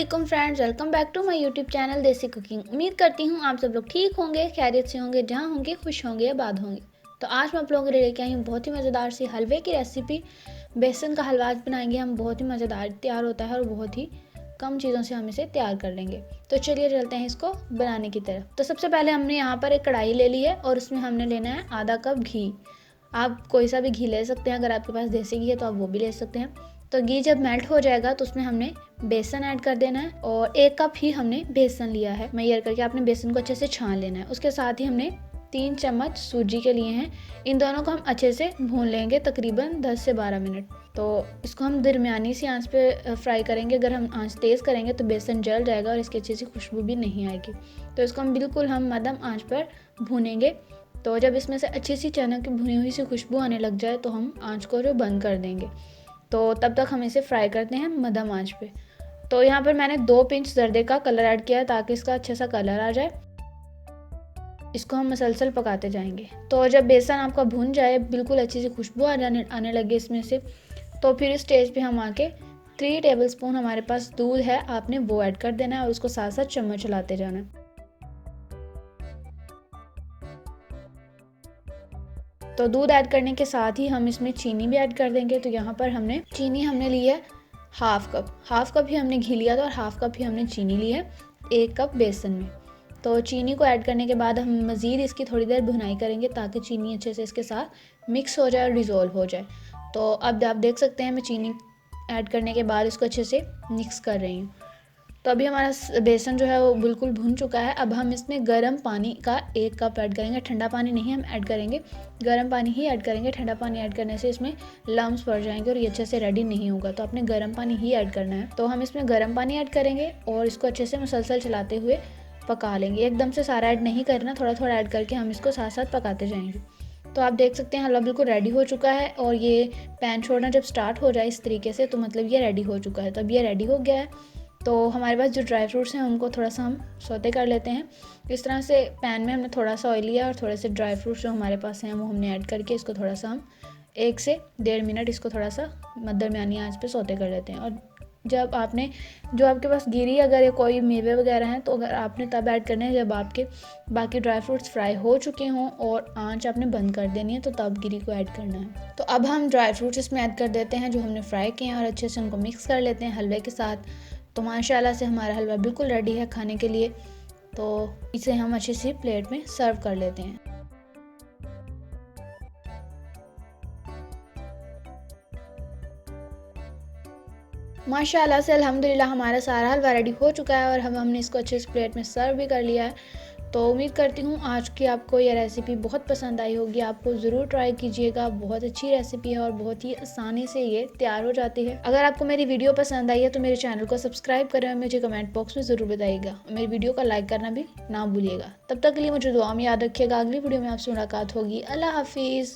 वालेकुम friends, welcome back to my YouTube channel Desi cooking. उम्मीद करती हूँ आप सब लोग ठीक होंगे, खैरियत से होंगे, जहाँ होंगे खुश होंगे, आबाद होंगे। तो आज मैं आप लोगों के लिए लेके आई हूँ बहुत ही मज़ेदार सी हलवे की रेसिपी। बेसन का हलवा आज बनाएंगे हम, बहुत ही मज़ेदार तैयार होता है और बहुत ही कम चीज़ों से हम इसे तैयार कर लेंगे। तो चलिए चलते हैं इसको बनाने की तरफ। तो सबसे पहले हमने यहाँ पर एक कढ़ाई ले ली है और उसमें हमने लेना है आधा कप घी। आप कोई सा भी घी ले सकते हैं, अगर आपके पास देसी घी है तो आप वो भी ले सकते हैं। तो घी जब मेल्ट हो जाएगा तो उसमें हमने बेसन ऐड कर देना है और 1 कप ही हमने बेसन लिया है मैयर करके। आपने बेसन को अच्छे से छान लेना है। उसके साथ ही हमने 3 चम्मच सूजी के लिए हैं। इन दोनों को हम अच्छे से भून लेंगे तकरीबन 10 से 12 मिनट। तो इसको हम दरमियानी सी आंच पे फ्राई करेंगे। अगर हम आंच तेज़ करेंगे तो बेसन जल जाएगा और इसकी अच्छी सी खुशबू भी नहीं आएगी। तो इसको हम बिल्कुल मध्यम आंच पर भूनेंगे। तो जब इसमें से अच्छी सी चना की भुनी हुई सी खुशबू आने लग जाए तो हम आंच को बंद कर देंगे। तो तब तक हम इसे फ्राई करते हैं मध्यम आंच पे। तो यहाँ पर मैंने 2 पिंच जर्दे का कलर ऐड किया है ताकि इसका अच्छा सा कलर आ जाए। इसको हम मसलसल पकाते जाएंगे। तो जब बेसन आपका भून जाए, बिल्कुल अच्छी सी खुशबू आने लगे इसमें से, तो फिर इस स्टेज पे हम आके 3 टेबलस्पून हमारे पास दूध है, आपने वो ऐड कर देना है और उसको साथ साथ चम्मच चलाते जाना है। तो दूध ऐड करने के साथ ही हम इसमें चीनी भी ऐड कर देंगे। तो यहाँ पर चीनी हमने ली है हाफ कप ही हमने घी लिया था और हाफ कप ही हमने चीनी ली है 1 कप बेसन में। तो चीनी को ऐड करने के बाद हम मज़ीद इसकी थोड़ी देर भुनाई करेंगे ताकि चीनी अच्छे से इसके साथ मिक्स हो जाए और डिज़ोल्व हो जाए। तो अब आप देख सकते हैं मैं चीनी ऐड करने के बाद इसको अच्छे से मिक्स कर रही हूँ। तो अभी हमारा बेसन जो है वो बिल्कुल भुन चुका है। अब हम इसमें गर्म पानी का 1 कप ऐड करेंगे। ठंडा पानी नहीं हम ऐड करेंगे, गर्म पानी ही ऐड करेंगे। ठंडा पानी ऐड करने से इसमें लम्स पड़ जाएंगे और ये अच्छे से रेडी नहीं होगा। तो आपने गर्म पानी ही ऐड करना है। तो हम इसमें गर्म पानी ऐड करेंगे और इसको अच्छे से मुसलसल चलाते हुए पका लेंगे। एकदम से सारा ऐड नहीं करना, थोड़ा थोड़ा ऐड करके हम इसको साथ साथ पकाते जाएंगे। तो आप देख सकते हैं हलवा बिल्कुल रेडी हो चुका है और ये पैन छोड़ना जब स्टार्ट हो जाए इस तरीके से तो मतलब ये रेडी हो चुका है। तो अब ये रेडी हो गया है। तो हमारे पास जो ड्राई फ्रूट्स हैं उनको थोड़ा सा हम सौते कर लेते हैं। इस तरह से पैन में हमने थोड़ा सा ऑयल लिया और थोड़े से ड्राई फ्रूट्स जो हमारे पास हैं वो हमने ऐड करके इसको थोड़ा सा हम 1 से 1.5 मिनट इसको थोड़ा सा दरमियानी आंच पे सौते कर लेते हैं। और जब आपने जो आपके पास गिरी अगर ये कोई मेवे वगैरह हैं तो अगर आपने तब ऐड करने हैं जब आपके बाकी ड्राई फ्रूट्स फ्राई हो चुके हों और आंच आपने बंद कर देनी है, तो तब गिरी को ऐड करना है। तो अब हम ड्राई फ्रूट्स इसमें ऐड कर देते हैं जो हमने फ्राई किए हैं और अच्छे से उनको मिक्स कर लेते हैं हलवे के साथ। तो माशाल्लाह से हमारा हलवा बिल्कुल रेडी है खाने के लिए। तो इसे हम अच्छी सी प्लेट में सर्व कर लेते हैं। माशाल्लाह से अल्हम्दुलिल्लाह हमारा सारा हलवा रेडी हो चुका है और हमने इसको अच्छे से प्लेट में सर्व भी कर लिया है। तो उम्मीद करती हूँ आज की आपको ये रेसिपी बहुत पसंद आई होगी। आपको ज़रूर ट्राई कीजिएगा, बहुत अच्छी रेसिपी है और बहुत ही आसानी से ये तैयार हो जाती है। अगर आपको मेरी वीडियो पसंद आई है तो मेरे चैनल को सब्सक्राइब करें और मुझे कमेंट बॉक्स में ज़रूर बताइएगा। मेरी वीडियो का लाइक करना भी ना भूलिएगा। तब तक के लिए मुझे दुआ में याद रखिएगा। अगली वीडियो में आपसे मुलाकात होगी। अल्लाह हाफिज़।